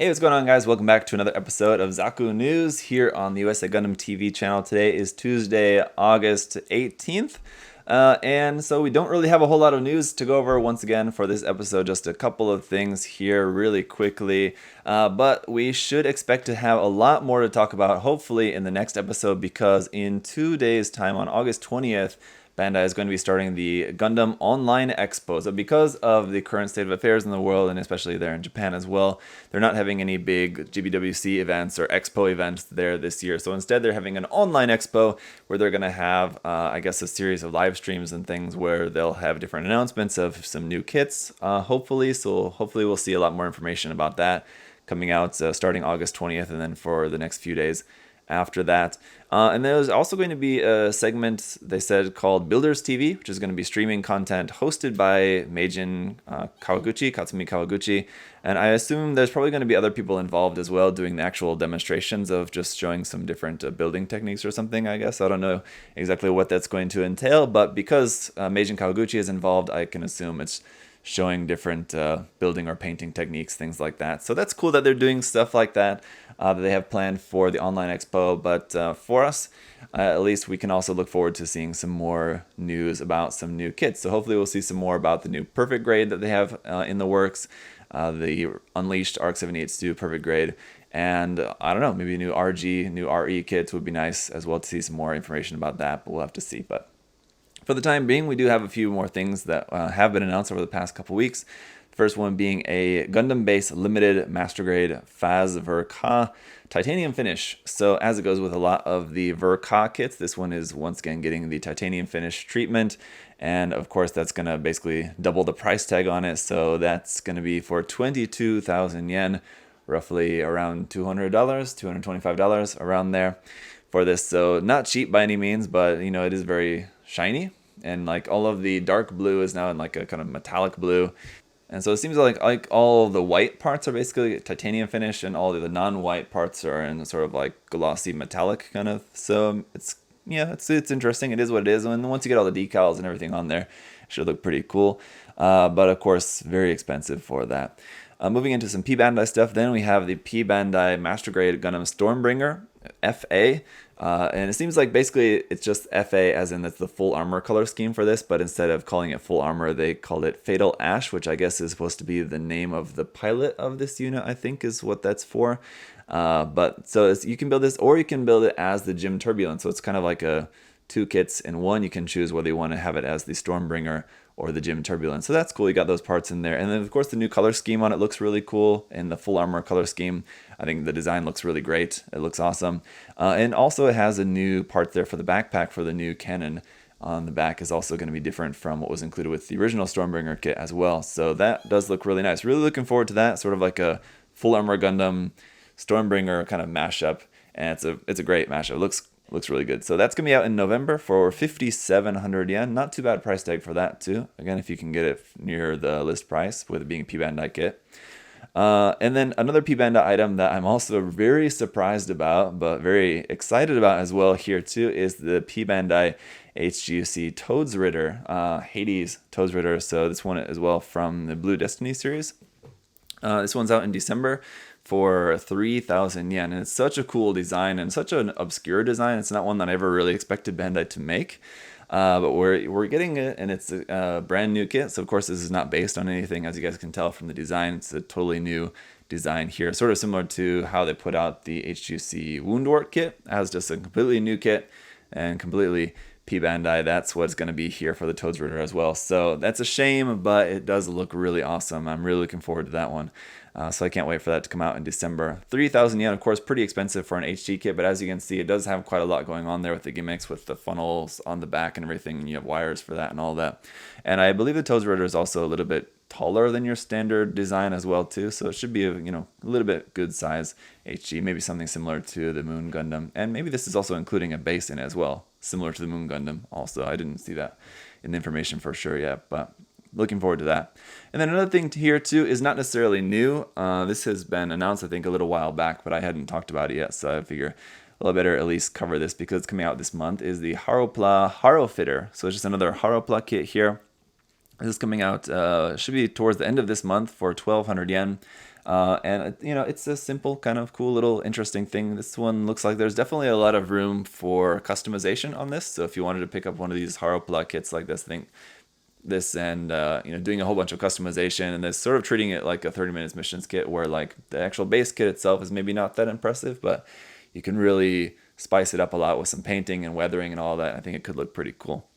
Hey, what's going on, guys? Welcome back to another episode of Zaku News here on the USA Gundam TV channel. Today is Tuesday, August 18th. And so we don't really have a whole lot of news to go over once again for this episode. Just a couple of things here really quickly. But we should expect to have a lot more to talk about, hopefully, in the next episode, because in 2 days' time, on August 20th, Bandai is going to be starting the Gundam Online Expo. So because of the current state of affairs in the world, and especially there in Japan as well, they're not having any big GBWC events or Expo events there this year. So instead, they're having an online Expo where they're going to have, I guess, a series of live streams and things where they'll have different announcements of some new kits, hopefully. So hopefully we'll see a lot more information about that coming out starting August 20th and then for the next few days after that. And there's also going to be a segment, they said, called Builders TV, which is going to be streaming content hosted by Katsumi Kawaguchi. And I assume there's probably going to be other people involved as well doing the actual demonstrations of just showing some different building techniques or something, I guess. I don't know exactly what that's going to entail, but because Meijin Kawaguchi is involved, I can assume it's showing different building or painting techniques, things like that. So that's cool that they're doing stuff like that that they have planned for the online expo. But for us, at least we can also look forward to seeing some more news about some new kits. So hopefully we'll see some more about the new Perfect Grade that they have in the works, the Unleashed Aug.18 Perfect Grade, and I don't know, maybe new RG, new RE kits would be nice as well to see some more information about that, but we'll have to see. But for the time being, we do have a few more things that have been announced over the past couple weeks. The first one being a Gundam Base Limited Master Grade FAZZ Verca titanium finish. So as it goes with a lot of the Verca kits, this one is once again getting the titanium finish treatment. And of course, that's going to basically double the price tag on it. So that's going to be for 22,000 yen, roughly around $200, $225, around there for this. So not cheap by any means, but you know, it is very shiny. And like all of the dark blue is now in like a kind of metallic blue. And so it seems like all the white parts are basically titanium finish, and all the non-white parts are in sort of like glossy metallic kind of. So it's interesting. It is what it is. And once you get all the decals and everything on there, it should look pretty cool. But of course, very expensive for that. Moving into some P-Bandai stuff, then we have the P-Bandai Master Grade Gundam Stormbringer, FA. And it seems like basically it's just FA, as in that's the full armor color scheme for this, but instead of calling it full armor, they called it Fatal Ash, which I guess is supposed to be the name of the pilot of this unit, I think is what that's for. But so you can build this, or you can build it as the Gym Turbulence. So it's kind of like two kits in one. You can choose whether you want to have it as the Stormbringer or the Gym Turbulence. So that's cool. You got those parts in there. And then, of course, the new color scheme on it looks really cool. In the full armor color scheme, I think the design looks really great. It looks awesome. And also it has a new part there for the backpack for the new cannon on the back is also going to be different from what was included with the original Stormbringer kit as well. So that does look really nice. Really looking forward to that. Sort of like a full armor Gundam Stormbringer kind of mashup. And it's a great mashup. It looks really good. So that's going to be out in November for 5,700 yen. Not too bad price tag for that too. Again, if you can get it near the list price with it being a P-Bandai kit. And then another P-Bandai item that I'm also very surprised about, but very excited about as well here too, is the P-Bandai HG Todesritter, Hades Todesritter. So this one as well from the Blue Destiny series. This one's out in December for 3,000 yen, and it's such a cool design and such an obscure design. It's not one that I ever really expected Bandai to make, but we're getting it, and it's a brand new kit. So of course this is not based on anything, as you guys can tell from the design. It's a totally new design here, sort of similar to how they put out the HGC Woundwort kit as just a completely new kit and completely P-Bandai. That's what's going to be here for the Todesritter as well. So that's a shame, but it does look really awesome. I'm really looking forward to that one. So I can't wait for that to come out in December. 3,000 yen, of course, pretty expensive for an HG kit, but as you can see, it does have quite a lot going on there with the gimmicks, with the funnels on the back and everything, and you have wires for that and all that. And I believe the Todesritter is also a little bit taller than your standard design as well too, so it should be a little bit good size HG, maybe something similar to the Moon Gundam, and maybe this is also including a base in it as well, similar to the Moon Gundam. Also, I didn't see that in the information for sure yet, but looking forward to that. And then another thing here too is not necessarily new. This has been announced I think a little while back, but I hadn't talked about it yet, so I figure a little better at least cover this because it's coming out this month, is the Haropla Haro Fitter. So it's just another Haropla kit here. This is coming out, should be towards the end of this month for 1,200 yen. And you know, it's a simple, kind of cool, little interesting thing. This one looks like there's definitely a lot of room for customization on this. So if you wanted to pick up one of these Haropla kits like this thing, and you know, doing a whole bunch of customization and this sort of treating it like a 30 minutes missions kit, where like the actual base kit itself is maybe not that impressive, but you can really spice it up a lot with some painting and weathering and all that. I think it could look pretty cool.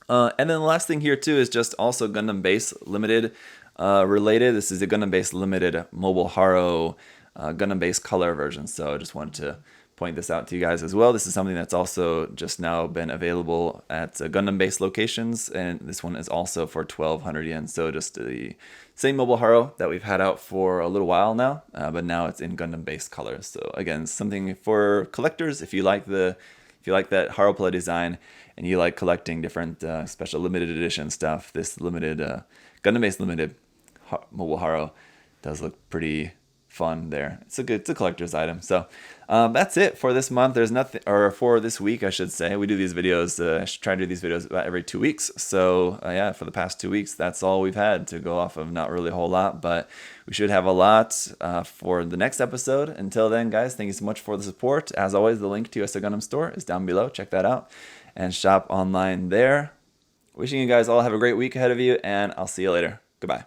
And then the last thing here too is just also Gundam Base Limited related. This is a Gundam Base Limited Mobile Haro Gundam Base color version. So I just wanted to point this out to you guys as well. This is something that's also just now been available at Gundam Base locations, and this one is also for 1,200 yen. So just the same Mobile Haro that we've had out for a little while now, but now it's in Gundam Base colors. So again, something for collectors if you like that Haropla design and you like collecting different special limited edition stuff. This limited Gundam Base Limited Mobile Haro does look pretty fun there. It's a collector's item. So that's it for this month. There's nothing, or for this week, I should say. We do these videos. I should try to do these videos about every 2 weeks. So yeah, for the past 2 weeks, that's all we've had to go off of. Not really a whole lot, but we should have a lot for the next episode. Until then, guys, thank you so much for the support. As always, the link to USA Gundam Store is down below. Check that out and shop online there. Wishing you guys all have a great week ahead of you, and I'll see you later. Goodbye.